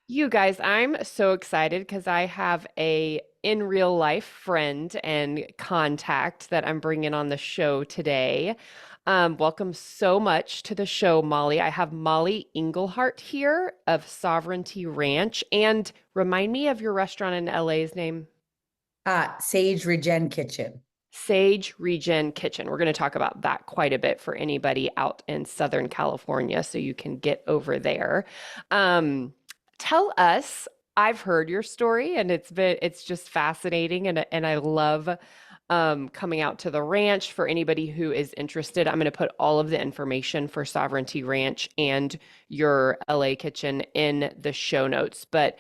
You guys, I'm so excited because I have a in real life friend and contact that I'm bringing on the show today. Welcome so much to the show, Molly. I have Molly Engelhart here of Sovereignty Ranch. And remind me of your restaurant in LA's name. Sage Regen Kitchen. Sage Regen Kitchen. We're going to talk about that quite a bit for anybody out in Southern California, so you can get over there. Um, Tell us, I've heard your story and it's just fascinating and I love coming out to the ranch for anybody who is interested. I'm going to put all of the information for Sovereignty Ranch and your LA kitchen in the show notes. But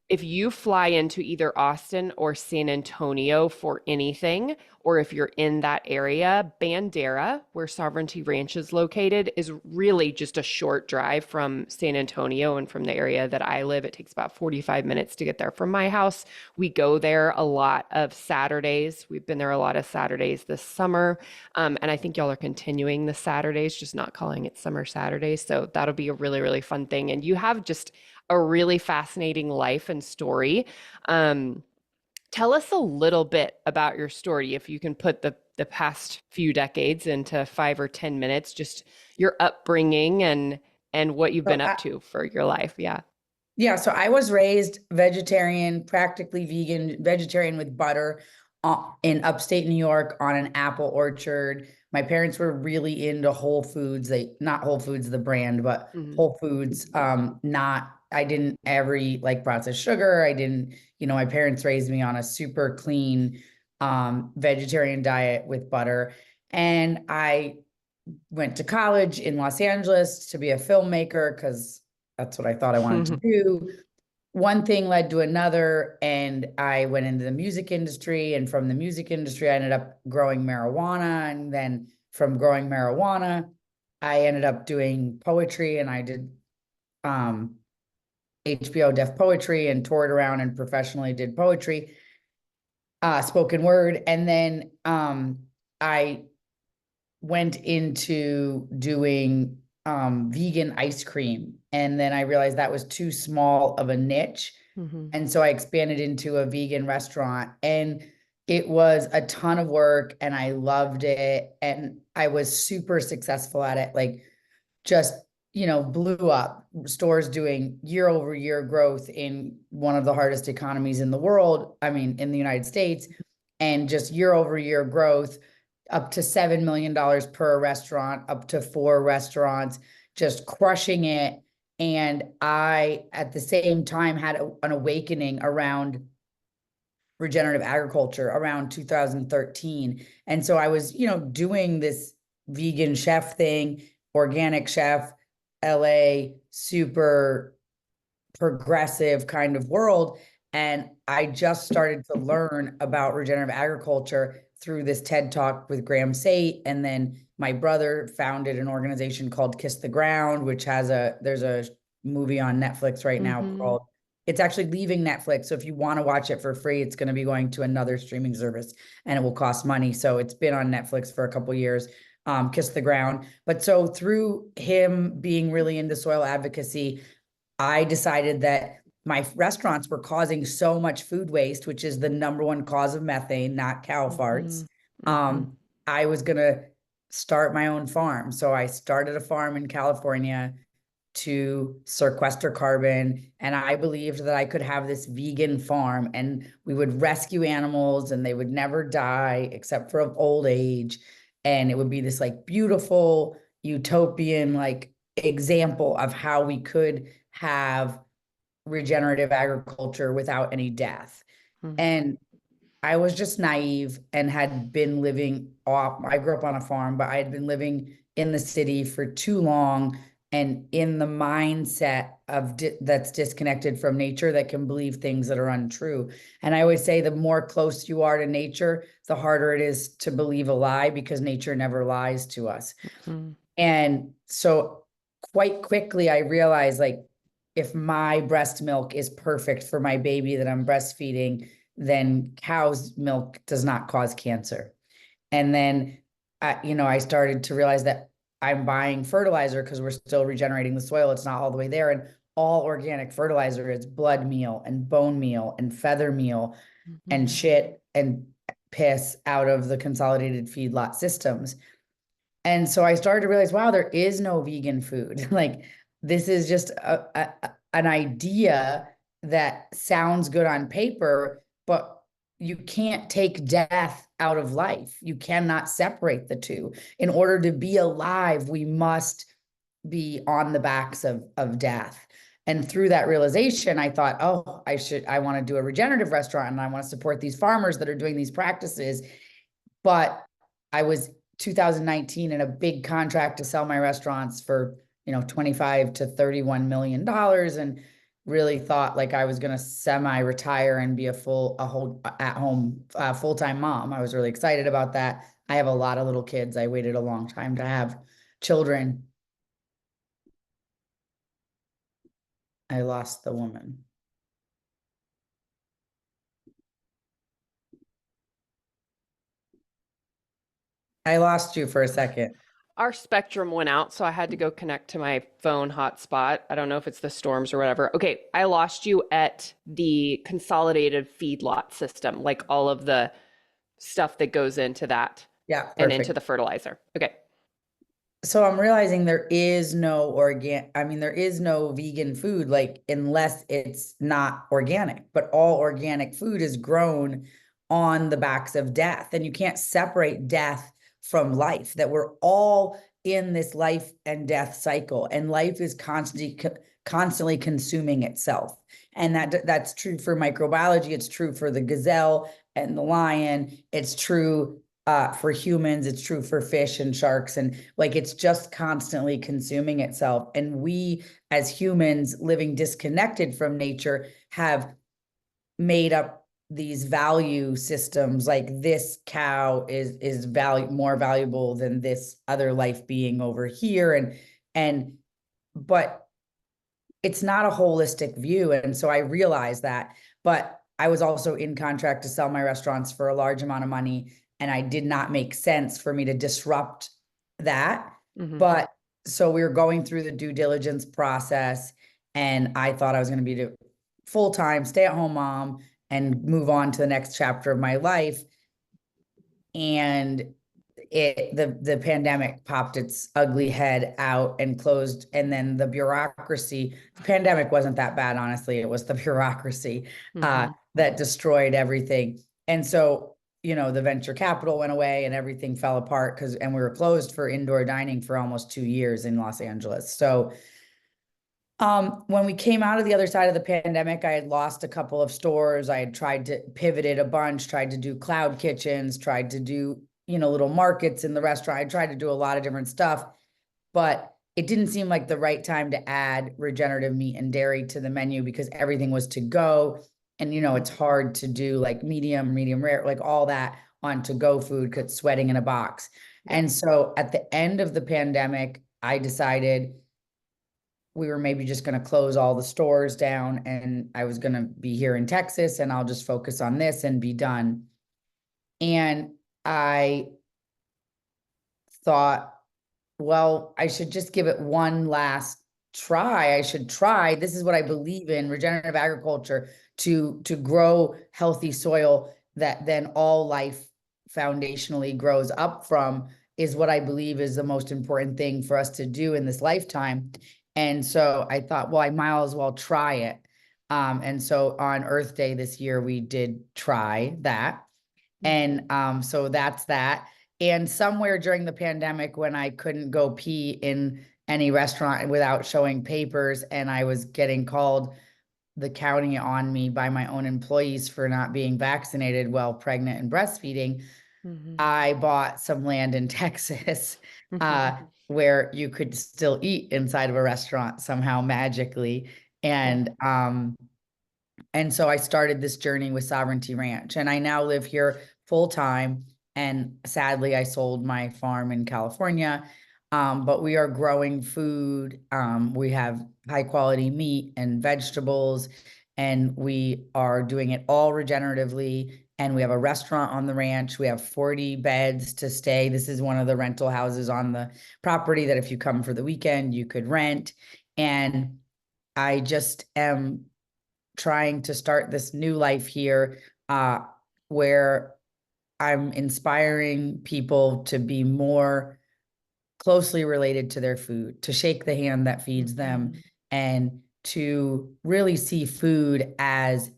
if you fly into either Austin or San Antonio for anything, or if you're in that area, Bandera, where Sovereignty Ranch is located, is really just a short drive from San Antonio and from the area that I live. It takes about 45 minutes to get there from my house. We go there a lot of Saturdays. We've been there a lot of Saturdays this summer. And I think y'all are continuing the Saturdays, just not calling it Summer Saturdays. So that'll be a really, really fun thing. And you have just a really fascinating life and story. Um, Tell us a little bit about your story, if you can put the past few decades into 5 or 10 minutes, just your upbringing and what you've So been up to for your life. Yeah. so I was raised vegetarian, practically vegan, vegetarian with butter in upstate New York on an apple orchard. My parents were really into Whole Foods. They not Whole Foods the brand, but Mhm. Whole Foods. Not I didn't ever eat like processed sugar. I didn't, my parents raised me on a super clean vegetarian diet with butter. And I went to college in Los Angeles to be a filmmaker because that's what I thought I wanted to do. One thing led to another, and I went into the music industry. And from the music industry, I ended up growing marijuana. And then from growing marijuana, I ended up doing poetry, and I did um, HBO Deaf Poetry and toured around and professionally did poetry, spoken word. And then I went into doing vegan ice cream. And then I realized that was too small of a niche. Mhm. And so I expanded into a vegan restaurant. And it was a ton of work and I loved it. And I was super successful at it. Like just, blew up. Stores doing year over year growth in one of the hardest economies in the world. I mean, in the United States, and just year over year growth up to $7 million per restaurant, up to 4 restaurants, just crushing it. And I, at the same time, had an awakening around regenerative agriculture around 2013. And so I was, doing this vegan chef thing, organic chef, LA, super progressive kind of world. And I just started to learn about regenerative agriculture through this TED talk with Graham Sate. And then my brother founded an organization called Kiss the Ground, which there's a movie on Netflix right now Mhm. called, it's actually leaving Netflix. So if you want to watch it for free, it's going to be going to another streaming service and it will cost money. So it's been on Netflix for a couple of years, Kiss the Ground. But so through him being really into soil advocacy, I decided that my restaurants were causing so much food waste, which is the number one cause of methane, not cow farts. Mhm. Mhm. I was going to start my own farm. So I started a farm in California to sequester carbon. And I believed that I could have this vegan farm and we would rescue animals and they would never die except for of old age. And it would be this like beautiful utopian like example of how we could have regenerative agriculture without any death. Mhm. And I was just naive and had been living off. I grew up on a farm, but I had been living in the city for too long and in the mindset of that's disconnected from nature that can believe things that are untrue. And I always say the more close you are to nature, the harder it is to believe a lie because nature never lies to us. Mhm. And so quite quickly, I realized like, if my breast milk is perfect for my baby that I'm breastfeeding, then cow's milk does not cause cancer. And then, I started to realize that I'm buying fertilizer because we're still regenerating the soil. It's not all the way there. And all organic fertilizer is blood meal and bone meal and feather meal and Mhm. shit and piss out of the consolidated feedlot systems. And so I started to realize, wow, there is no vegan food. Like this is just an idea that sounds good on paper, but you can't take death out of life. You cannot separate the two. In order to be alive, we must be on the backs of death. And through that realization, I thought, oh, I want to do a regenerative restaurant and I want to support these farmers that are doing these practices. But I was 2019 in a big contract to sell my restaurants for, 25 to 31 million dollars, and really thought like I was going to semi retire and be a whole at home full-time mom. I was really excited about that. I have a lot of little kids. I waited a long time to have children. I lost the woman. I lost you for a second. Our spectrum went out, so I had to go connect to my phone hotspot. I don't know if it's the storms or whatever. Okay, I lost you at the consolidated feedlot system, like all of the stuff that goes into that Yeah, and into perfect. the fertilizer. Okay. So I'm realizing there is no there is no vegan food, like unless it's not organic, but all organic food is grown on the backs of death. And you can't separate death from life, that we're all in this life and death cycle, and life is constantly consuming itself. And that's true for microbiology, it's true for the gazelle and the lion, it's true for humans, it's true for fish and sharks, and like it's just constantly consuming itself. And we, as humans living disconnected from nature, have made up these value systems, like this cow is more valuable than this other life being over here, and but it's not a holistic view. And so I realized that, but I was also in contract to sell my restaurants for a large amount of money. And I did not make sense for me to disrupt that. Hmm. But so we were going through the due diligence process, and I thought I was going to be a full-time stay-at-home mom and move on to the next chapter of my life. And the pandemic popped its ugly head out and closed, and then the pandemic wasn't that bad, honestly, it was the bureaucracy Hmm. that destroyed everything. And so, the venture capital went away and everything fell apart, and we were closed for indoor dining for almost 2 years in Los Angeles. So when we came out of the other side of the pandemic, I had lost a couple of stores. I had tried to pivot it a bunch, tried to do cloud kitchens, tried to do, little markets in the restaurant. I tried to do a lot of different stuff, but it didn't seem like the right time to add regenerative meat and dairy to the menu because everything was to go. And, it's hard to do like medium rare, like all that on to go food because sweating in a box. Yeah. And so at the end of the pandemic, I decided we were maybe just going to close all the stores down, and I was going to be here in Texas and I'll just focus on this and be done. And I thought, well, I should just give it one last try. I should try. This is what I believe in, regenerative agriculture, to grow healthy soil that then all life foundationally grows up from, is what I believe is the most important thing for us to do in this lifetime. And so I thought, well, I might as well try it. And so on Earth Day this year, we did try that. Hmm. And so that's that. And somewhere during the pandemic, when I couldn't go pee in any restaurant without showing papers, and I was getting called the county on me by my own employees for not being vaccinated while pregnant and breastfeeding, Hmm. I bought some land in Texas Hmm. where you could still eat inside of a restaurant somehow magically. Yeah. And so I started this journey with Sovereignty Ranch, and I now live here full time. And sadly, I sold my farm in California. But we are growing food. We have high quality meat and vegetables, and we are doing it all regeneratively. And we have a restaurant on the ranch. We have 40 beds to stay. This is one of the rental houses on the property that if you come for the weekend, you could rent. And I just am trying to start this new life here, where I'm inspiring people to be more closely related to their food, to shake the hand that feeds them, Mhm. and to really see food as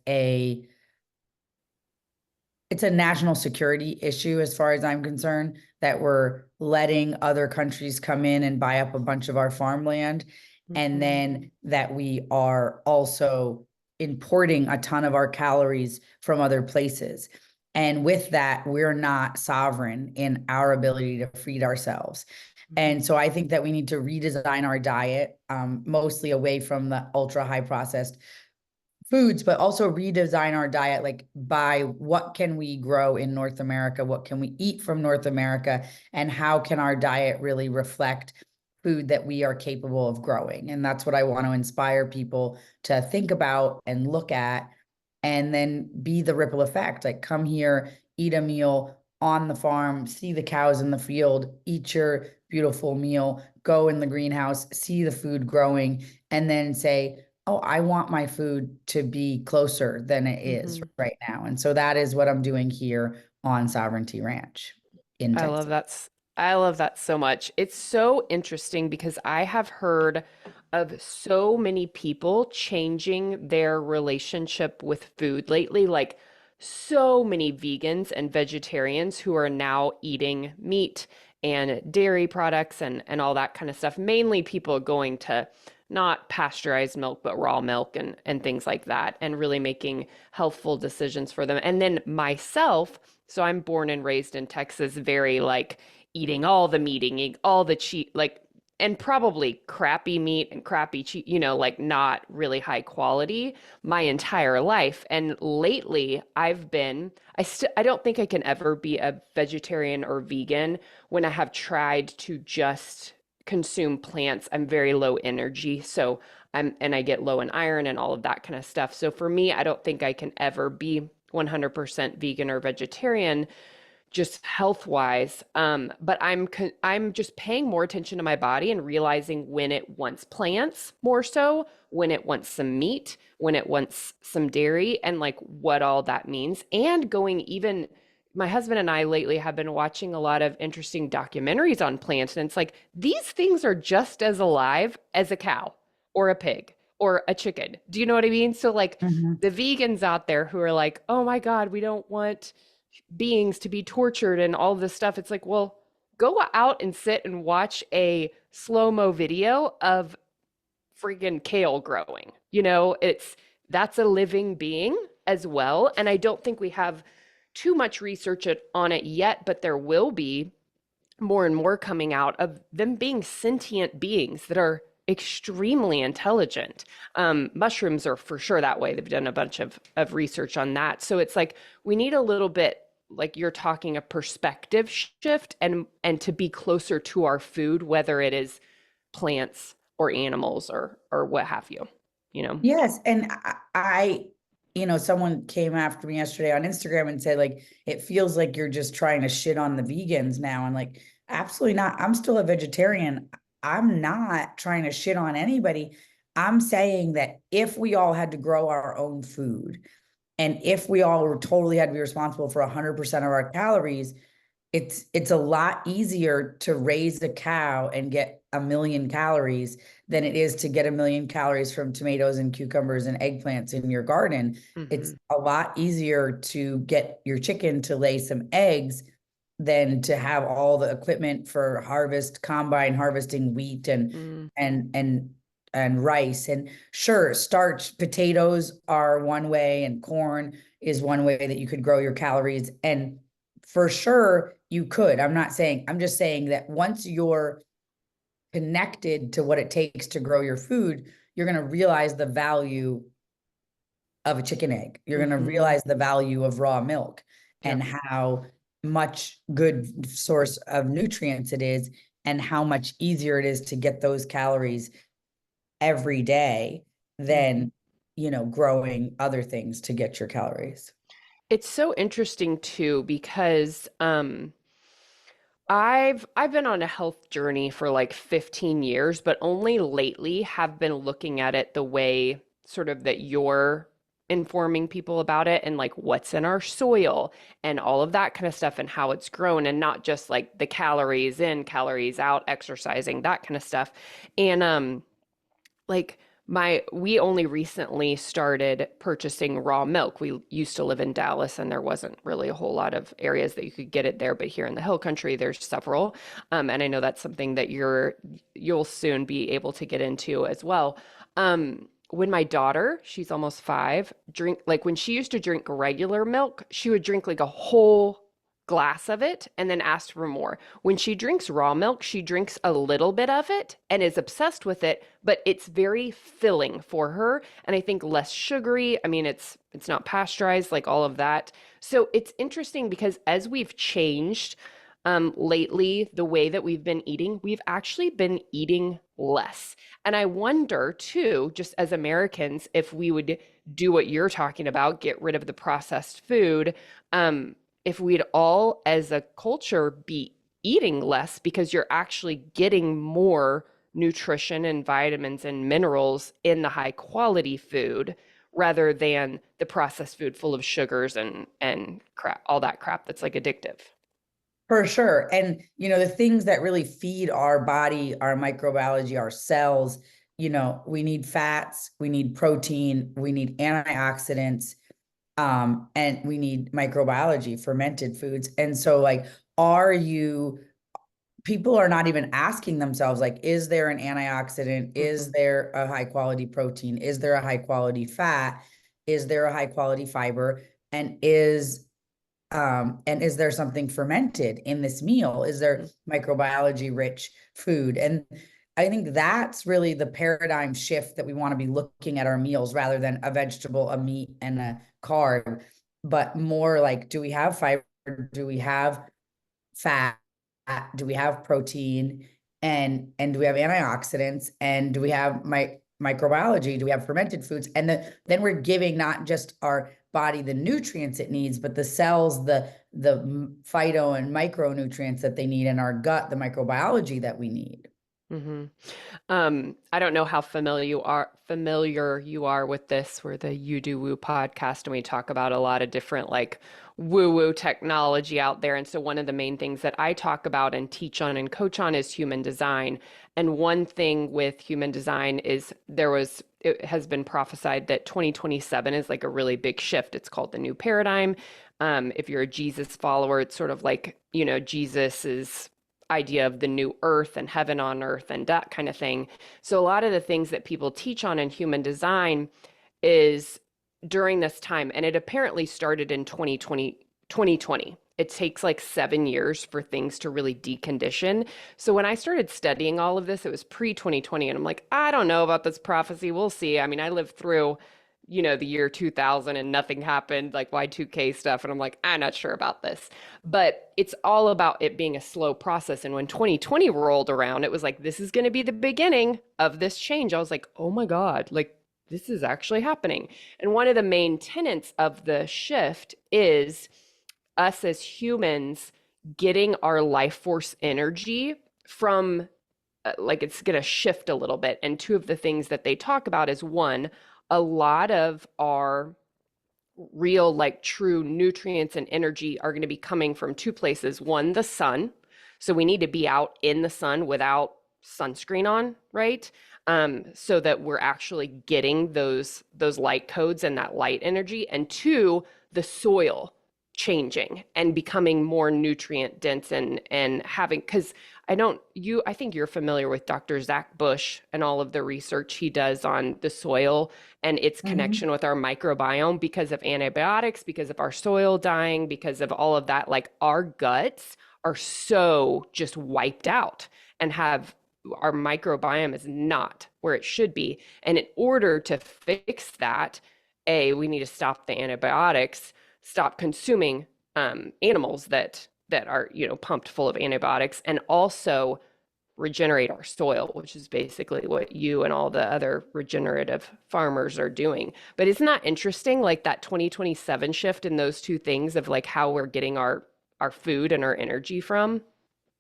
it's a national security issue as far as I'm concerned, that we're letting other countries come in and buy up a bunch of our farmland, and Mhm. then that we are also importing a ton of our calories from other places. And with that, we're not sovereign in our ability to feed ourselves. And Mhm. so I think that we need to redesign our diet, mostly away from the ultra high processed foods, but also redesign our diet, like by what can we grow in North America? What can we eat from North America? And how can our diet really reflect food that we are capable of growing? And that's what I want to inspire people to think about and look at, and then be the ripple effect. Like, come here, eat a meal on the farm, see the cows in the field, eat your beautiful meal, go in the greenhouse, see the food growing, and then say, oh, I want my food to be closer than it is Mhm. right now. And so that is what I'm doing here on Sovereignty Ranch in I love Texas. that. I love that so much. It's so interesting because I have heard of so many people changing their relationship with food lately. Like so many vegans and vegetarians who are now eating meat and dairy products and all that kind of stuff. Mainly people going to not pasteurized milk, but raw milk and things like that, and really making healthful decisions for them. And then myself, so I'm born and raised in Texas, very like eating all the meat, eating all the cheap, like, and probably crappy meat and crappy cheap, like not really high quality my entire life. And lately, I don't think I can ever be a vegetarian or vegan when I have tried to just consume plants. I'm very low energy, so and I get low in iron and all of that kind of stuff. So for me, I don't think I can ever be 100% vegan or vegetarian just health wise. But I'm just paying more attention to my body and realizing when it wants plants more so, when it wants some meat, when it wants some dairy, and like what all that means. And going even, my husband and I lately have been watching a lot of interesting documentaries on plants, and it's like these things are just as alive as a cow or a pig or a chicken. Do you know what I mean? So like Mhm. the vegans out there who are like, oh my God, we don't want beings to be tortured and all this stuff. It's like, well, go out and sit and watch a slow-mo video of freaking kale growing. That's a living being as well. And I don't think we have too much research on it yet, but there will be more and more coming out of them being sentient beings that are extremely intelligent. Mushrooms are for sure that way. They've done a bunch of research on that. So it's like we need a little bit, like you're talking, a perspective shift and to be closer to our food, whether it is plants or animals or what have you, you know? Yes, and someone came after me yesterday on Instagram and said, like, it feels like you're just trying to shit on the vegans now. And like, absolutely not. I'm still a vegetarian. I'm not trying to shit on anybody. I'm saying that if we all had to grow our own food, and if we all were totally had to be responsible for 100% of our calories, it's a lot easier to raise a cow and get a million calories than it is to get a million calories from tomatoes and cucumbers and eggplants in your garden. It's Hmm. a lot easier to get your chicken to lay some eggs than to have all the equipment for combine harvesting wheat Mm. and and rice. And sure, starch, potatoes are one way, and corn is one way that you could grow your calories. And for sure, you could. I'm just saying that once you're connected to what it takes to grow your food, you're going to realize the value of a chicken egg. You're going to Hmm. realize the value of raw milk Yeah. and how much good source of nutrients it is, and how much easier it is to get those calories every day Hmm. than, growing other things to get your calories. It's so interesting too because I've been on a health journey for like 15 years, but only lately have been looking at it the way sort of that you're informing people about it and like what's in our soil and all of that kind of stuff and how it's grown and not just like the calories in, calories out, exercising, that kind of stuff. And like we only recently started purchasing raw milk. We used to live in Dallas and there wasn't really a whole lot of areas that you could get it there, but here in the hill country there's several. And I know that's something that you'll soon be able to get into as well. When my daughter, she's almost 5, drink like when she used to drink regular milk, she would drink like a whole glass of it and then ask for more. When she drinks raw milk, she drinks a little bit of it and is obsessed with it, but it's very filling for her and I think less sugary. I mean, it's not pasteurized like all of that. So it's interesting because as we've changed lately, the way that we've been eating, we've actually been eating less. And I wonder too, just as Americans, if we would do what you're talking about, get rid of the processed food, um, if we'd all as a culture be eating less because you're actually getting more nutrition and vitamins and minerals in the high quality food rather than the processed food full of sugars and crap, all that crap that's like addictive. For sure. And, the things that really feed our body, our microbiology, our cells, we need fats, we need protein, we need antioxidants, and we need microbiology, fermented foods. And so, like, are you, people are not even asking themselves, like, is there an antioxidant? Is Hmm. there a high quality protein? Is there a high quality fat? Is there a high quality fiber? And is there something fermented in this meal? Is there microbiology rich food? And I think that's really the paradigm shift that we want to be looking at our meals rather than a vegetable, a meat, and a carb, but more like, do we have fiber? Do we have fat? Do we have protein? And do we have antioxidants? And do we have microbiology? Do we have fermented foods? And then we're giving not just our body the nutrients it needs, but the cells, the phyto and micronutrients that they need in our gut, the microbiology that we need. Hmm. I don't know how familiar you are with this. We're the You Do Woo podcast, and we talk about a lot of different like woo-woo technology out there. And so one of the main things that I talk about and teach on and coach on is human design. And one thing with human design is it has been prophesied that 2027 is like a really big shift. It's called the new paradigm. If you're a Jesus follower, it's sort of like, Jesus's idea of the new earth and heaven on earth and that kind of thing. So a lot of the things that people teach on in human design is during this time, and it apparently started in 2020. It takes like 7 years for things to really decondition. So when I started studying all of this, it was pre 2020, and I'm like, I don't know about this prophecy. We'll see. I mean, I lived through, the year 2000 and nothing happened, like Y2K stuff. And I'm like, I'm not sure about this. But it's all about it being a slow process. And when 2020 rolled around, it was like, this is going to be the beginning of this change. I was like, oh my God, like this is actually happening. And one of the main tenets of the shift is us as humans getting our life force energy from like it's going to shift a little bit. And two of the things that they talk about is one, a lot of our real, like true nutrients and energy are going to be coming from two places. One, the sun. So we need to be out in the sun without sunscreen on, right? So that we're actually getting those light codes and that light energy. And two, the soil changing and becoming more nutrient dense and having because I think you're familiar with Dr. Zach Bush and all of the research he does on the soil and its Mhm. connection with our microbiome because of antibiotics, because of our soil dying, because of all of that. Like our guts are so just wiped out and have our microbiome is not where it should be. And in order to fix that, we need to stop the antibiotics, stop consuming animals that are pumped full of antibiotics, and also regenerate our soil, which is basically what you and all the other regenerative farmers are doing. But isn't that interesting, like that 2027 shift in those two things of like how we're getting our food and our energy from?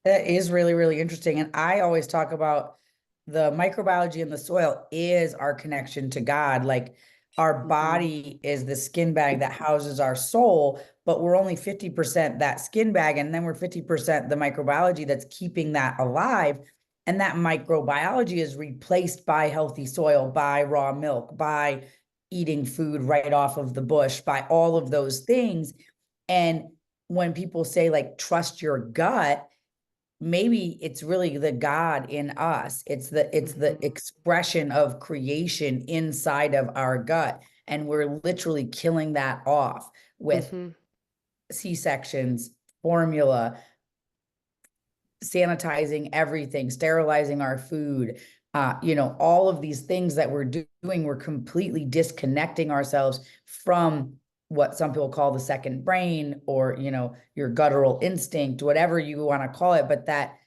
That is really, really interesting. And I always talk about the microbiology in the soil is our connection to God. Like our Hmm. body is the skin bag that houses our soul, but we're only 50% that skin bag. And then we're 50% the microbiology that's keeping that alive. And that microbiology is replaced by healthy soil, by raw milk, by eating food right off of the bush, by all of those things. And when people say, like, trust your gut, maybe it's really the God in us. It's the Hmm. expression of creation inside of our gut. And we're literally killing that off with Hmm. C-sections, formula, sanitizing everything, sterilizing our food, all of these things that we're doing, we're completely disconnecting ourselves from what some people call the second brain, or your guttural instinct, whatever you want to call it. But that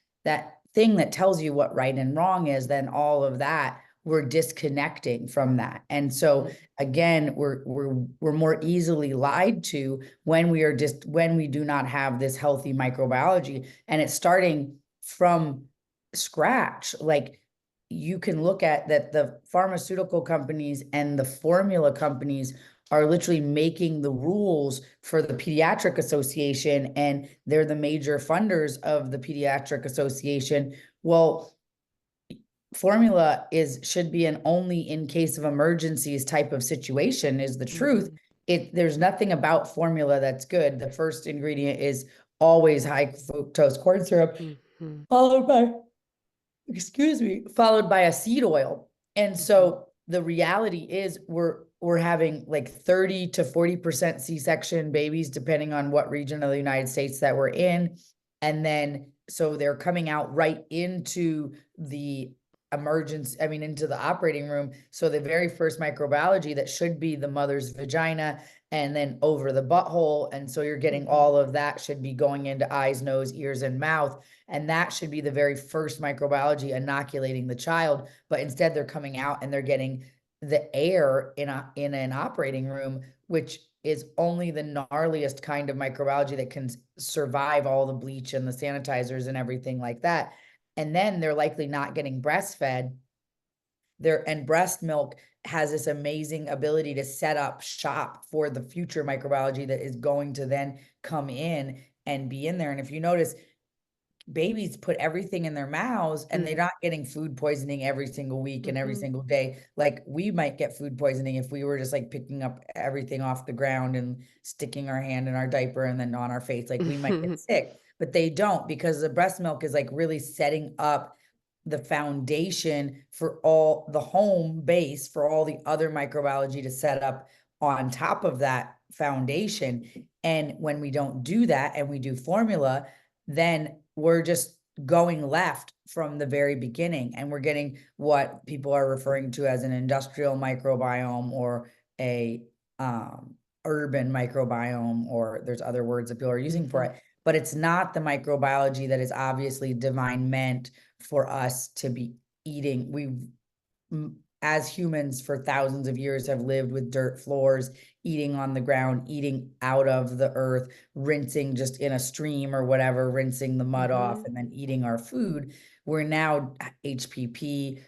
thing that tells you what right and wrong is, then all of that, we're disconnecting from that. And so again, we're more easily lied to when we do not have this healthy microbiology, and it's starting from scratch. Like, you can look at that, the pharmaceutical companies and the formula companies are literally making the rules for the pediatric association, and they're the major funders of the pediatric association. Well, formula should be an only in case of emergencies type of situation, is the truth. Hmm. There's nothing about formula that's good. The first ingredient is always high fructose corn syrup, Hmm. followed by, excuse me, followed by a seed oil. And Hmm. so the reality is we're having like 30 to 40% C-section babies, depending on what region of the United States that we're in. And then so they're coming out right into the emergency, I mean, into the operating room. So the very first microbiology that should be the mother's vagina and then over the butthole. And so you're getting Hmm. all of that should be going into eyes, nose, ears, and mouth. And that should be the very first microbiology inoculating the child. But instead they're coming out and they're getting the air in an operating room, which is only the gnarliest kind of microbiology that can survive all the bleach and the sanitizers and everything like that. And then they're likely not getting breastfed. And breast milk has this amazing ability to set up shop for the future microbiology that is going to then come in and be in there. And if you notice, babies put everything in their mouths and they're Hmm. not getting food poisoning every single week and every Hmm. single day. Like, we might get food poisoning if we were just like picking up everything off the ground and sticking our hand in our diaper and then on our face. Like, we might get Hmm. sick, but they don't, because the breast milk is like really setting up the foundation for all the home base for all the other microbiology to set up on top of that foundation. And when we don't do that and we do formula, then we're just going left from the very beginning, and we're getting what people are referring to as an industrial microbiome, or a urban microbiome, or there's other words that people are using for Hmm. it, but it's not the microbiology that is obviously divine meant for us to be eating. We've, as humans for thousands of years, have lived with dirt floors, eating on the ground, eating out of the earth, rinsing just in a stream or whatever, rinsing the mud off, Hmm. and then eating our food. We're now HPP,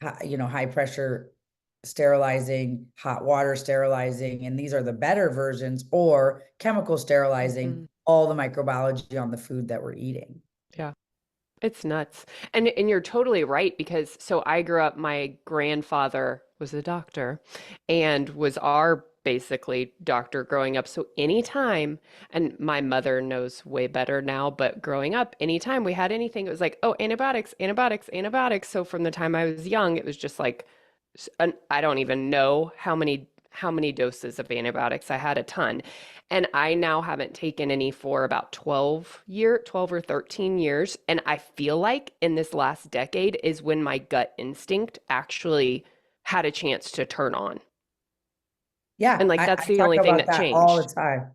high pressure sterilizing, hot water sterilizing, and these are the better versions, or chemical sterilizing Hmm. all the microbiology on the food that we're eating. Yeah. It's nuts. And you're totally right because so I grew up, my grandfather was a doctor and was our basically doctor growing up. So anytime, and my mother knows way better now, but growing up, anytime we had anything, it was like, oh, antibiotics, antibiotics, antibiotics. So from the time I was young, it was just like I don't even know how many doses of antibiotics. I had a ton. And I now haven't taken any for about 12 or 13 years. And I feel like in this last decade is when my gut instinct actually had a chance to turn on. Yeah, And like I that's the talk only thing about that that all the changed. time.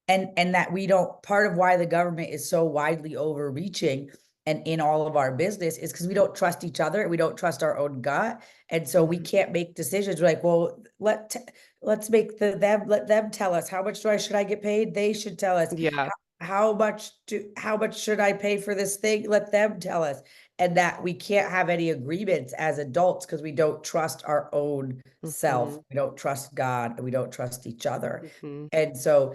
And that we don't, part of why the government is so widely overreaching and in all of our business is because we don't trust each other, we don't trust our own gut, and so we Mhm. can't make decisions. We're like, well, let's make let them tell us, how much should I get paid, they should tell us Yeah. how much should I pay for this thing? Let them tell us. And that we can't have any agreements as adults because we don't trust our own self. Mhm. We don't trust God and we don't trust each other. Mhm. And so,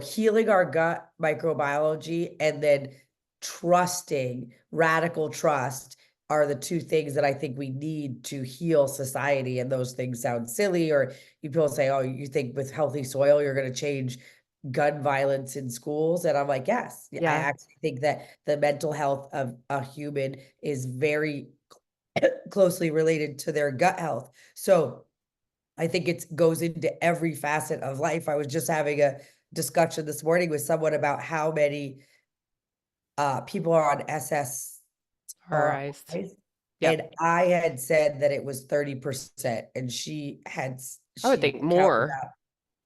healing our gut microbiology and then trusting, radical trust are the two things that I think we need to heal society. And those things sound silly, or people say, oh, you think with healthy soil, you're going to change gun violence in schools? And I'm like, yes, I Yeah. actually think that the mental health of a human is very closely related to their gut health. So I think it goes into every facet of life. I was just having a discussion this morning with someone about how many people are on Our eyes. SSRIs, Yep. and I had said that it was 30%, and I would she think counted more. out,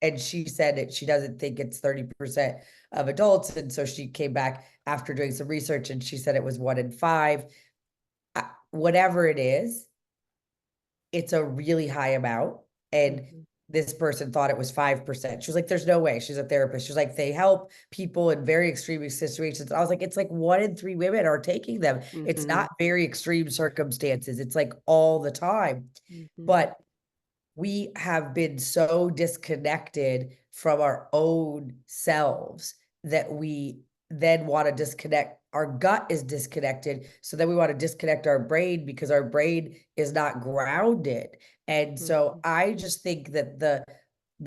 and she said that she doesn't think it's 30% of adults, and so she came back after doing some research, and she said it was 1 in 5. Whatever it is, it's a really high amount. And Mhm. this person thought it was 5%. She was like, there's no way. She's a therapist. She's like, they help people in very extreme situations. I was like, it's like 1 in 3 women are taking them. It's Mhm. not very extreme circumstances. It's like all the time. Mhm. But we have been so disconnected from our own selves that we then want to disconnect. Our gut is disconnected. So then we want to disconnect our brain because our brain is not grounded. And so Mhm. I just think that the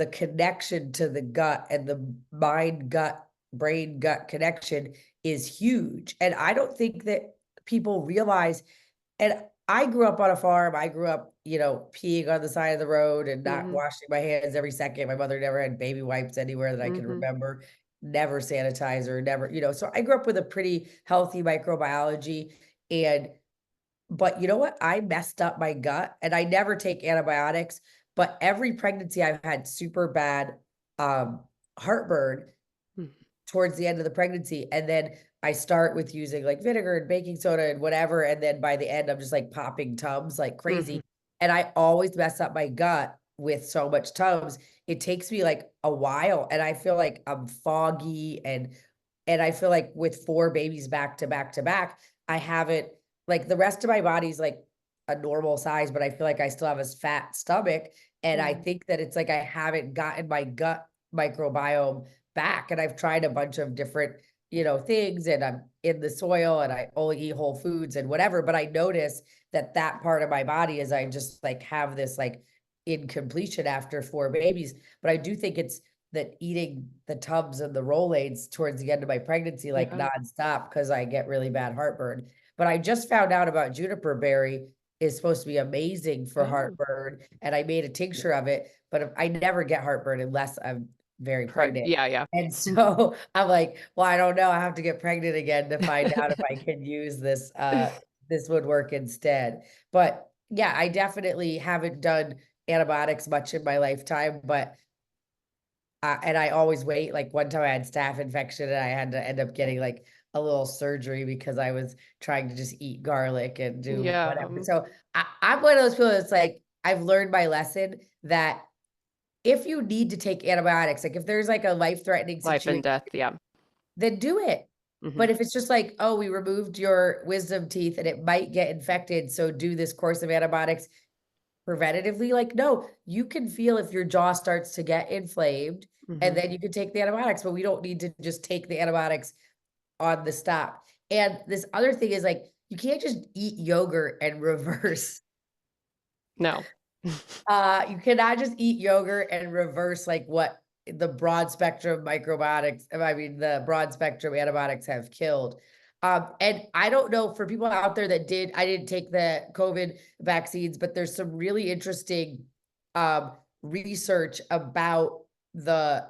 connection to the gut and the mind gut brain gut connection is huge. And I don't think that people realize, and I grew up on a farm. I grew up, peeing on the side of the road and not Mhm. washing my hands every second. My mother never had baby wipes anywhere that I can Mhm. remember, never sanitizer, never, so I grew up with a pretty healthy microbiology. And, but you know what? I messed up my gut and I never take antibiotics, but every pregnancy I've had super bad um, heartburn Mhm. towards the end of the pregnancy. And then I start with using like vinegar and baking soda and whatever. And then by the end, I'm just like popping Tums like Mhm. crazy. And I always mess up my gut with so much Tums. It takes me like a while. And I feel like I'm foggy, and I feel like with 4 babies back to back to back, I haven't, like, the rest of my body's like a normal size, but I feel like I still have a fat stomach. And I Mhm. think that it's like I haven't gotten my gut microbiome back. And I've tried a bunch of different, things, and I'm in the soil and I only eat whole foods and whatever. But I notice that that part of my body is, I just like have this like incompletion after 4 babies. But I do think it's that eating the Tubs and the Rolaids towards the end of my pregnancy, like Yeah. nonstop, because I get really bad heartburn. But I just found out about juniper berry is supposed to be amazing for Oh, heartburn. And I made a tincture of it, but I never get heartburn unless I'm very pregnant. Yeah, yeah. And so I'm like, well, I don't know. I have to get pregnant again to find out if I can use this. This would work instead. But yeah, I definitely haven't done antibiotics much in my lifetime, but and I always wait. Like one time I had staph infection and I had to end up getting like a little surgery because I was trying to just eat garlic and do Yeah. whatever. So I'm one of those people that's like, I've learned my lesson that if you need to take antibiotics, like if there's like a life-threatening Life and situation, death. Yeah. then do it. Mhm. But if it's just like, oh, we removed your wisdom teeth and it might get infected, so do this course of antibiotics preventatively, like, no, you can feel if your jaw starts to get inflamed, and Mhm. then you can take the antibiotics, but we don't need to just take the antibiotics on the stop. And this other thing is like, you can't just eat yogurt and reverse. No. You cannot just eat yogurt and reverse like what the broad spectrum microbiotics, I mean, the broad spectrum antibiotics have killed. And I don't know for people out there that I didn't take the COVID vaccines, but there's some really interesting um, research about the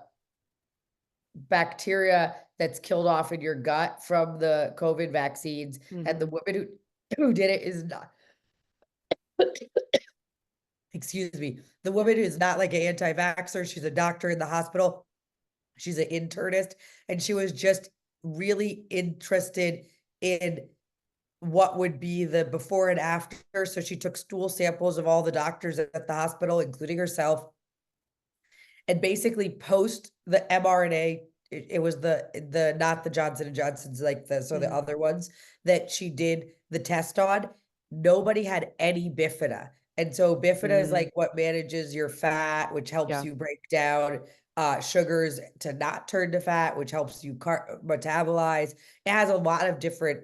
bacteria that's killed off in your gut from the COVID vaccines. And the Mhm. woman who did it is not, excuse me, the woman is not like an anti-vaxxer. She's a doctor in the hospital. She's an internist, and she was just really interested in what would be the before and after. So she took stool samples of all the doctors at the hospital, including herself, and basically post the mRNA it was the not the Johnson and Johnson's, like the Mhm. other ones that she did the test on, nobody had any bifida. And so bifida is Mm, like what manages your fat, which helps yeah. you break down sugars to not turn to fat, which helps you metabolize. It has a lot of different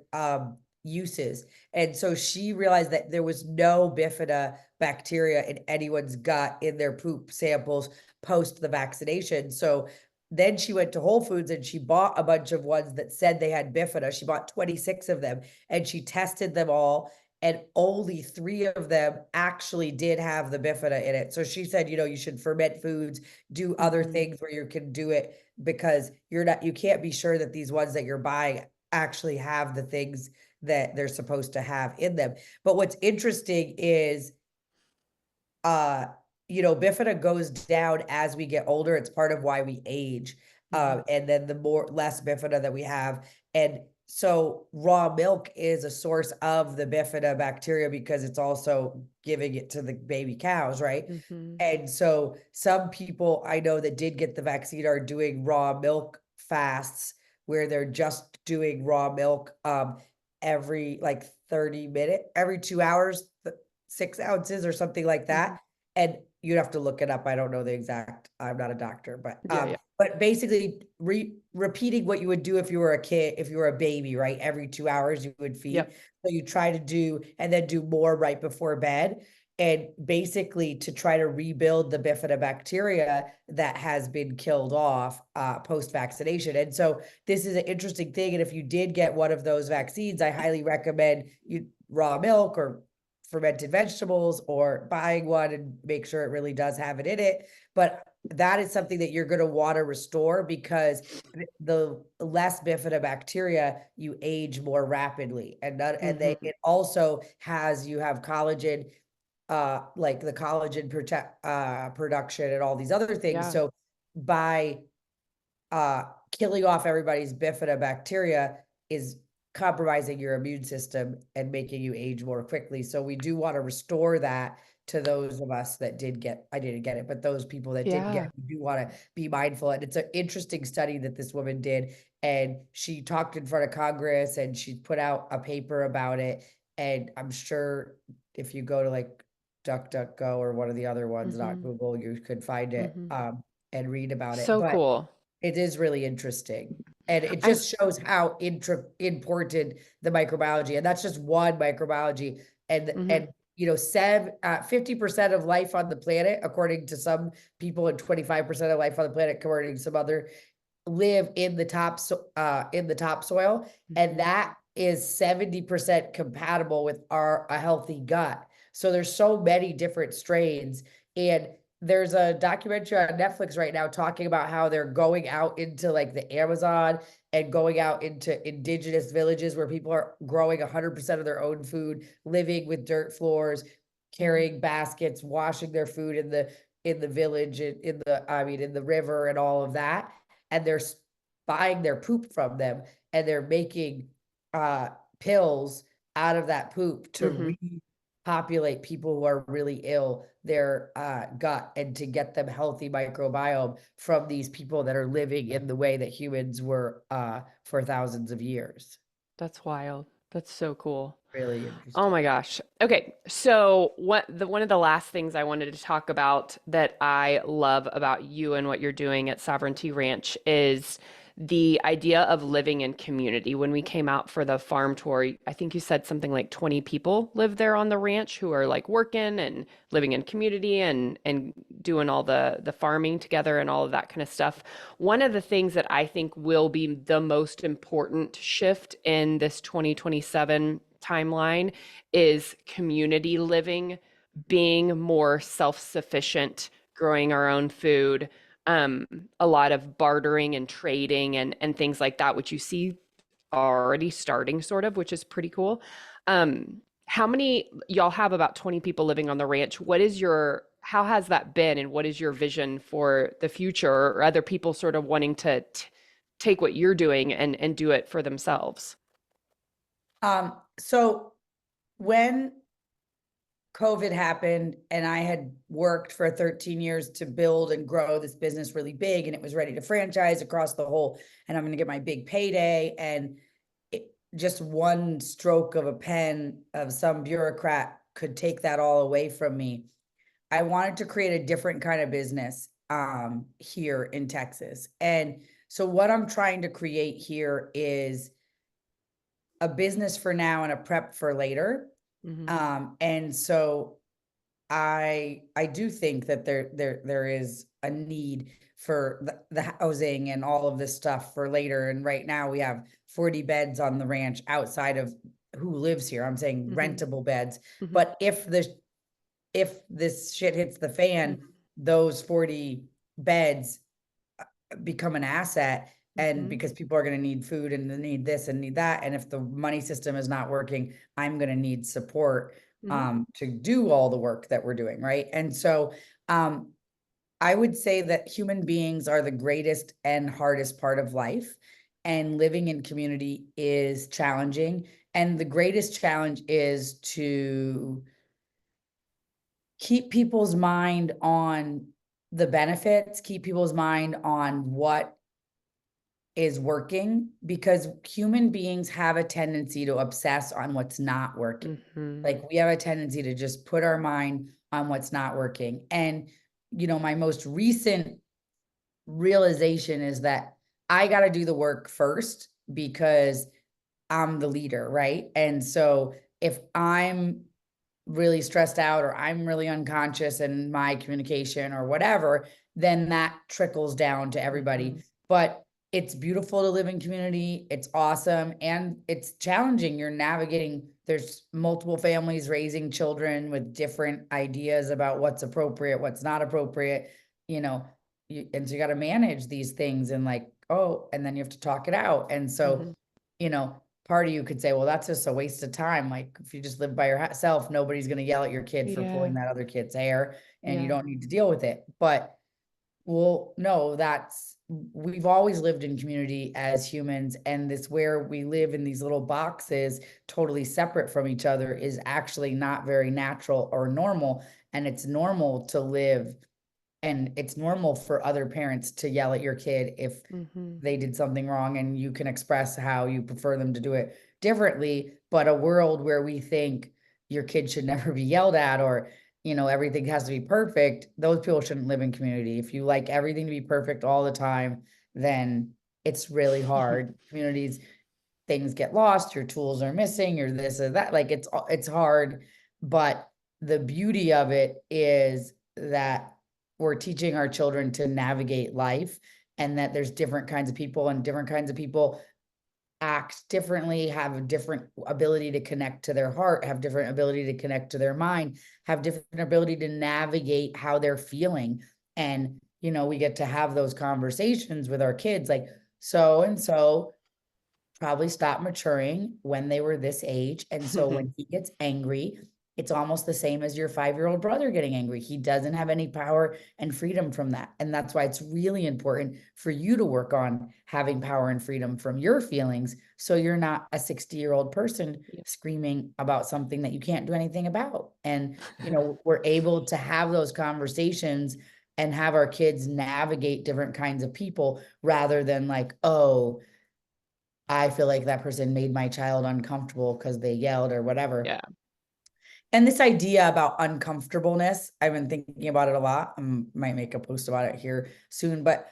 uses. And so she realized that there was no bifida bacteria in anyone's gut in their poop samples post the vaccination. So then she went to Whole Foods and she bought a bunch of ones that said they had bifida. She bought 26 of them and she tested them all. And only 3 of them actually did have the bifida in it. So she said, you should ferment foods, do other Mhm. things where you can do it, because you can't be sure that these ones that you're buying actually have the things that they're supposed to have in them. But what's interesting is uh bifida goes down as we get older. It's part of why we age. Mhm. And then the more less bifida that we have, and so raw milk is a source of the bifida bacteria because it's also giving it to the baby cows, right? Mhm. And so some people I know that did get the vaccine are doing raw milk fasts where they're just doing raw milk every like every 2 hours, 6 ounces or something like Mhm. that. And you'd have to look it up. I don't know the exact, I'm not a doctor, Yeah, yeah. but basically repeating what you would do if you were a kid, if you were a baby, right? Every 2 hours you would feed. Yep. So you try to do and then do more right before bed. And basically to try to rebuild the bifidobacteria that has been killed off post vaccination. And so this is an interesting thing. And if you did get one of those vaccines, I highly recommend you raw milk or fermented vegetables or buying one and make sure it really does have it in it. But that is something that you're going to want to restore because the less bifidobacteria, you age more rapidly. And they Mhm. it also has you have collagen, like the collagen production and all these other things. Yeah. So by killing off everybody's bifidobacteria is compromising your immune system and making you age more quickly. So we do want to restore that to those of us that did get, I didn't get it, but those people that did get, Yeah. we do want to be mindful. And it's an interesting study that this woman did. And she talked in front of Congress and she put out a paper about it. And I'm sure if you go to like DuckDuckGo or one of the other ones, not Mhm. Google, you could find it Mhm. and read about it. So But cool. it is really interesting. And it I'm just shows how important the microbiology, and that's just one microbiology. And Mhm. and 50% of life on the planet, according to some people, and 25% of life on the planet, according to some other, live in the in the topsoil, and Mhm. that is 70% compatible with a healthy gut. So there's so many different strains, and there's a documentary on Netflix right now talking about how they're going out into like the Amazon and going out into indigenous villages where people are growing 100% of their own food, living with dirt floors, Mhm. carrying baskets, washing their food in the village, in the I mean in the river and all of that, and they're buying their poop from them, and they're making uh pills out of that poop to Mhm. repopulate people who are really ill their gut, and to get them healthy microbiome from these people that are living in the way that humans were for thousands of years. That's wild. That's so cool. Really Oh interesting. my gosh. Okay. So one of the last things I wanted to talk about that I love about you and what you're doing at Sovereignty Ranch is the idea of living in community. When we came out for the farm tour, I think you said something like 20 people live there on the ranch who are like working and living in community and doing all the farming together and all of that kind of stuff. One of the things that I think will be the most important shift in this 2027 timeline is community living, being more self-sufficient, growing our own food, um, a lot of bartering and trading and things like that, which you see already starting sort of, which is pretty cool. How many y'all have about 20 people living on the ranch? How has that been and what is your vision for the future or other people sort of wanting to take what you're doing and do it for themselves? So when COVID happened and I had worked for 13 years to build and grow this business really big, and it was ready to franchise across the whole, and I'm going to get my big payday. And just one stroke of a pen of some bureaucrat could take that all away from me. I wanted to create a different kind of business here in Texas. And so what I'm trying to create here is a business for now and a prep for later. Mm-hmm. And so I do think that there is a need for the housing and all of this stuff for later. And right now we have 40 beds on the ranch outside of who lives here. I'm saying Mm-hmm. rentable beds. Mm-hmm. But if this shit hits the fan, Mm-hmm. those 40 beds become an asset. And Mm-hmm. because people are going to need food and they need this and need that. And if the money system is not working, I'm going to need support Mm-hmm. to do all the work that we're doing. Right. And so I would say that human beings are the greatest and hardest part of life. And living in community is challenging. And the greatest challenge is to keep people's mind on the benefits, keep people's mind on what is working, because human beings have a tendency to obsess on what's not working. Mm-hmm. Like we have a tendency to just put our mind on what's not working. And, my most recent realization is that I got to do the work first because I'm the leader, right? And so if I'm really stressed out or I'm really unconscious in my communication or whatever, then that trickles down to Mm-hmm. everybody. But it's beautiful to live in community. It's awesome. And it's challenging. You're navigating, there's multiple families raising children with different ideas about what's appropriate, what's not appropriate, you know, and so you got to manage these things and like, oh, and then you have to talk it out. And so, Mm-hmm. part of you could say, well, that's just a waste of time. Like if you just live by yourself, nobody's going to yell at your kid for Yeah. pulling that other kid's hair and you Yeah. don't need to deal with it. But well, no, we've always lived in community as humans. And this where we live in these little boxes, totally separate from each other, is actually not very natural or normal. And it's normal to live, and it's normal for other parents to yell at your kid if Mm-hmm. they did something wrong, and you can express how you prefer them to do it differently. But a world where we think your kid should never be yelled at, or everything has to be perfect, those people shouldn't live in community. If you like everything to be perfect all the time, then it's really hard. Communities, things get lost, your tools are missing, or this or that. Like it's hard. But the beauty of it is that we're teaching our children to navigate life, and that there's different kinds of people, and different kinds of people act differently, have a different ability to connect to their heart, have different ability to connect to their mind, have different ability to navigate how they're feeling. And we get to have those conversations with our kids, like so and so probably stopped maturing when they were this age. And so when he gets angry, it's almost the same as your 5-year-old brother getting angry. He doesn't have any power and freedom from that. And that's why it's really important for you to work on having power and freedom from your feelings. So you're not a 60-year-old person Yeah. screaming about something that you can't do anything about. And, we're able to have those conversations and have our kids navigate different kinds of people, rather than like, oh, I feel like that person made my child uncomfortable because they yelled or whatever. Yeah. And this idea about uncomfortableness, I've been thinking about it a lot. I might make a post about it here soon, but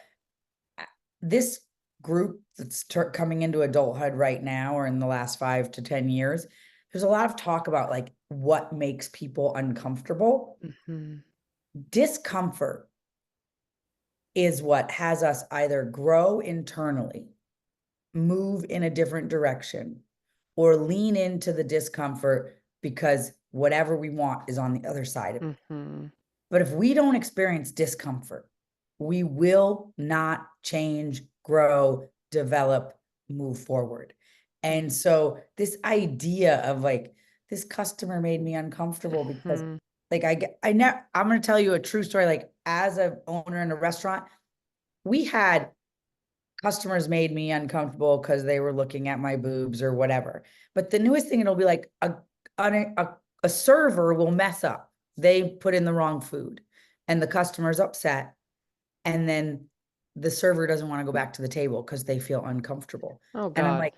this group that's coming into adulthood right now, or in the last 5 to 10 years, there's a lot of talk about like what makes people uncomfortable. Mm-hmm. Discomfort is what has us either grow internally, move in a different direction, or lean into the discomfort because whatever we want is on the other side of it. Mm-hmm. But if we don't experience discomfort, we will not change, grow, develop, move forward. And so this idea of like, this customer made me uncomfortable because Mm-hmm. like I'm going to tell you a true story. Like as an owner in a restaurant, we had customers made me uncomfortable because they were looking at my boobs or whatever. But the newest thing, it'll be like a a server will mess up. They put in the wrong food and the customer's upset. And then the server doesn't want to go back to the table because they feel uncomfortable. Oh And I'm God. like,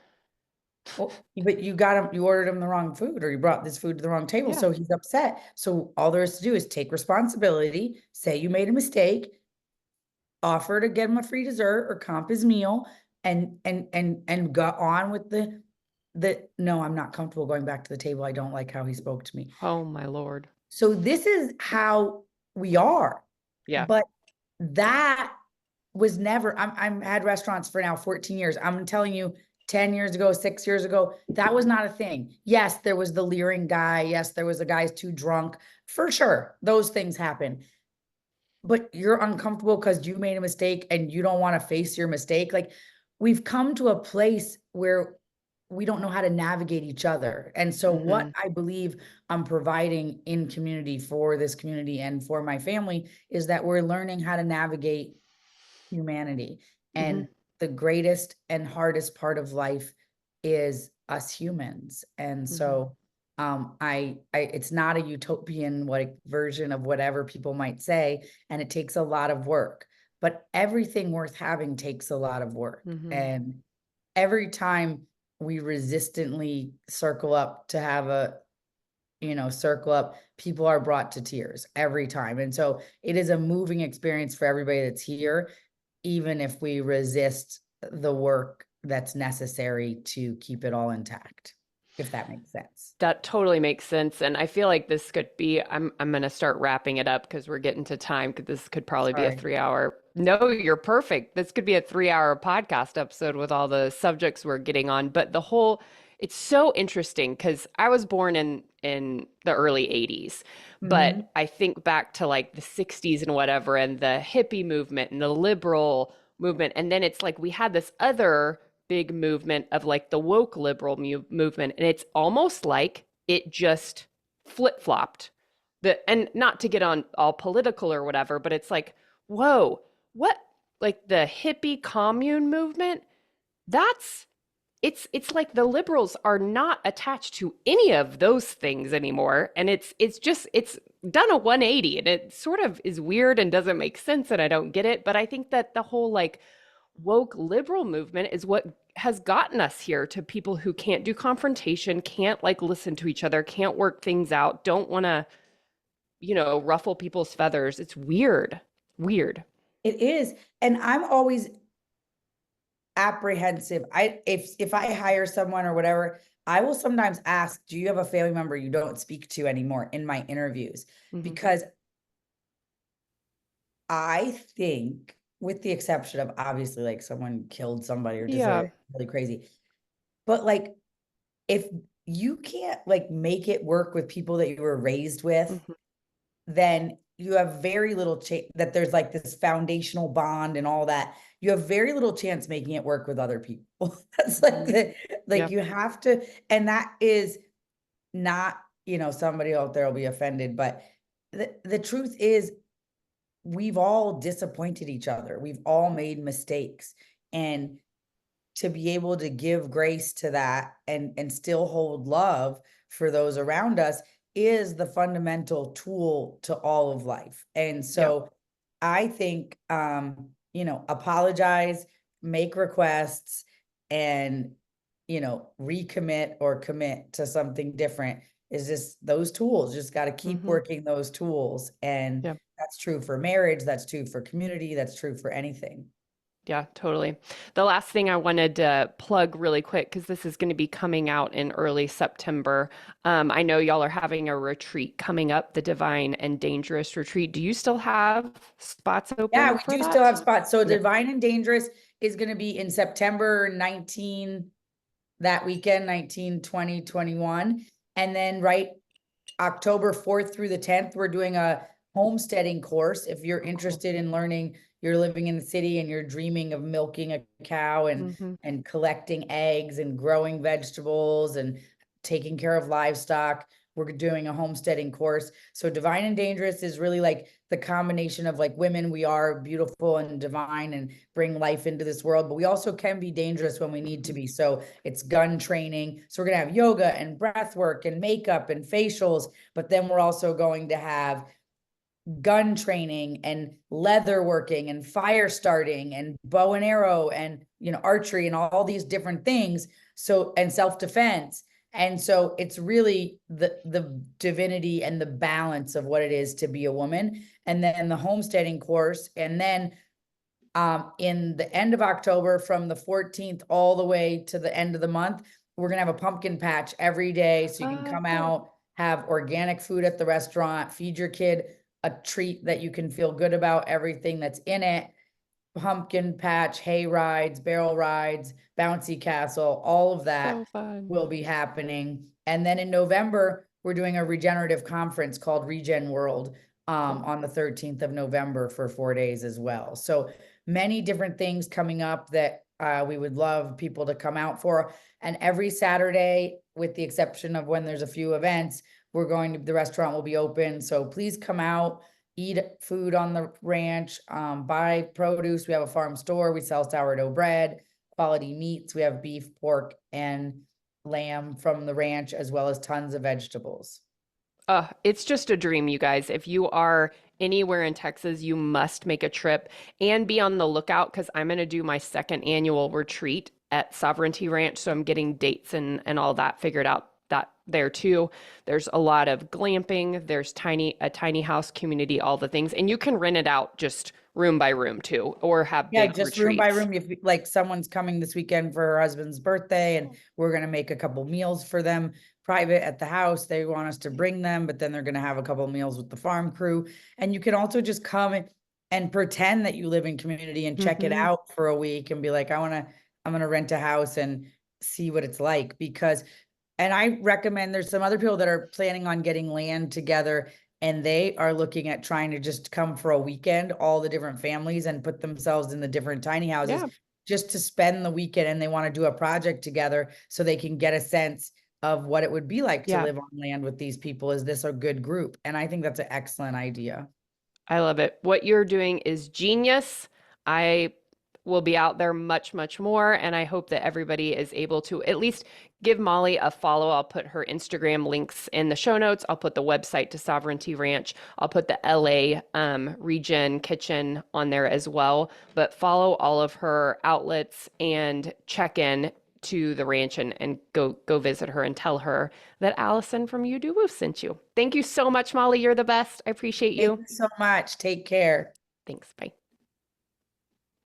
well, but you ordered him the wrong food, or you brought this food to the wrong table. Yeah. So he's upset. So all there is to do is take responsibility, say you made a mistake, offer to get him a free dessert or comp his meal, and go on with the no, I'm not comfortable going back to the table. I don't like how he spoke to me. Oh my Lord. So this is how we are. Yeah. But that was never, I'm had restaurants for now 14 years. I'm telling you, 10 years ago, 6 years ago, that was not a thing. Yes, there was the leering guy. Yes, there was the guy's too drunk. For sure. Those things happen. But you're uncomfortable because you made a mistake and you don't want to face your mistake. Like, we've come to a place where we don't know how to navigate each other. And so what Hmm. I believe I'm providing in community for this community and for my family is that we're learning how to navigate humanity. Hmm. And the greatest and hardest part of life is us humans. And Hmm. so I it's not a utopian like version of whatever people might say, and it takes a lot of work. But everything worth having takes a lot of work. Hmm. And every time we resistantly circle up to have a circle up, people are brought to tears every time. And so it is a moving experience for everybody that's here, even if we resist the work that's necessary to keep it all intact, if that makes sense. That totally makes sense. And I feel like this could be, I'm gonna start wrapping it up because we're getting to time because this could probably be a Sorry. 3 hour. No, you're perfect. This could be a 3 hour podcast episode with all the subjects we're getting on. But it's so interesting because I was born in the early 80s, but Mhm. I think back to like the 60s and whatever, and the hippie movement and the liberal movement. And then it's like we had this other big movement of like the woke liberal movement, and it's almost like it just flip-flopped. And not to get on all political or whatever, but it's like, whoa, what, like the hippie commune movement, that's it's like the liberals are not attached to any of those things anymore, and it's done a 180, and it sort of is weird and doesn't make sense, and I don't get it. But I think that the whole like woke liberal movement is what has gotten us here, to people who can't do confrontation, can't like listen to each other, can't work things out, don't want to, ruffle people's feathers. It's weird. Weird. It is. And I'm always apprehensive. If I hire someone or whatever, I will sometimes ask, do you have a family member you don't speak to anymore in my interviews? Hmm. Because I think, with the exception of obviously like someone killed somebody or did Yeah. something really crazy, but like, if you can't like make it work with people that you were raised with, Hmm. then you have very little chance that there's like this foundational bond and all that. You have very little chance making it work with other people. That's like Hmm. like Yeah. you have to, and that is not, somebody out there will be offended, but the truth is we've all disappointed each other. We've all made mistakes. And to be able to give grace to that and still hold love for those around us is the fundamental tool to all of life. And Yeah. so I think apologize, make requests, and recommit or commit to something different is just those tools. Just got to keep Hmm. working those tools. And Yeah. that's true for marriage, that's true for community, that's true for anything. Yeah, totally. The last thing I wanted to plug really quick, because this is going to be coming out in early September. I know y'all are having a retreat coming up, the Divine and Dangerous Retreat. Do you still have spots Yeah, open we for do still that? have spots. So Okay. Divine and Dangerous is going to be in September 19, that weekend, 19, 20, 21. And then October 4th through the 10th, we're doing a homesteading course. If you're Oh, cool. interested in learning, you're living in the city and you're dreaming of milking a cow Hmm. and collecting eggs and growing vegetables and taking care of livestock, we're doing a homesteading course. So Divine and Dangerous is really like the combination of like women, we are beautiful and divine and bring life into this world, but we also can be dangerous when we need to be. So it's gun training. So we're going to have yoga and breath work and makeup and facials, but then we're also going to have gun training and leather working and fire starting and bow and arrow and archery and all these different things, so, and self-defense. And so it's really the divinity and the balance of what it is to be a woman. And then the homesteading course, and then in the end of October, from the 14th all the way to the end of the month, we're gonna have a pumpkin patch every day, so you can come Oh, out, have organic food at the restaurant, feed your kid a treat that you can feel good about everything that's in it. Pumpkin patch, hay rides, barrel rides, bouncy castle, all of so that fun. will be happening. And then in November, we're doing a regenerative conference called Regen World Cool. on the 13th of November for 4 days as well. So many different things coming up that we would love people to come out for. And every Saturday, with the exception of when there's a few events, the restaurant will be open. So please come out, eat food on the ranch, buy produce. We have a farm store. We sell sourdough bread, quality meats. We have beef, pork, and lamb from the ranch, as well as tons of vegetables. It's just a dream, you guys. If you are anywhere in Texas, you must make a trip and be on the lookout because I'm going to do my second annual retreat at Sovereignty Ranch. So I'm getting dates and all that figured out that there too. There's a lot of glamping, there's a tiny house community, all the things. And you can rent it out just room by room too, or have Yeah, big just room by retreats. room. If like someone's coming this weekend for her husband's birthday, and we're gonna make a couple meals for them private at the house. They want us to bring them, but then they're gonna have a couple meals with the farm crew. And you can also just come and pretend that you live in community and check it Hmm. out for a week and be like, I'm gonna rent a house and see what it's like. Because and I recommend, there's some other people that are planning on getting land together, and they are looking at trying to just come for a weekend, all the different families, and put themselves in the different tiny houses Yeah, just to spend the weekend. And they want to do a project together so they can get a sense of what it would be like to yeah. live on land with these people. Is this a good group? And I think that's an excellent idea. I love it. What you're doing is genius. I will be out there much, much more. And I hope that everybody is able to at least give Mollie a follow. I'll put her Instagram links in the show notes. I'll put the website to Sovereignty Ranch. I'll put the LA Regen Kitchen on there as well. But follow all of her outlets and check in to the ranch and go visit her and tell her that Allison from You Do Woo sent you. Thank you so much, Mollie. You're the best. I appreciate Thank you. you so much. Take care. Thanks. Bye.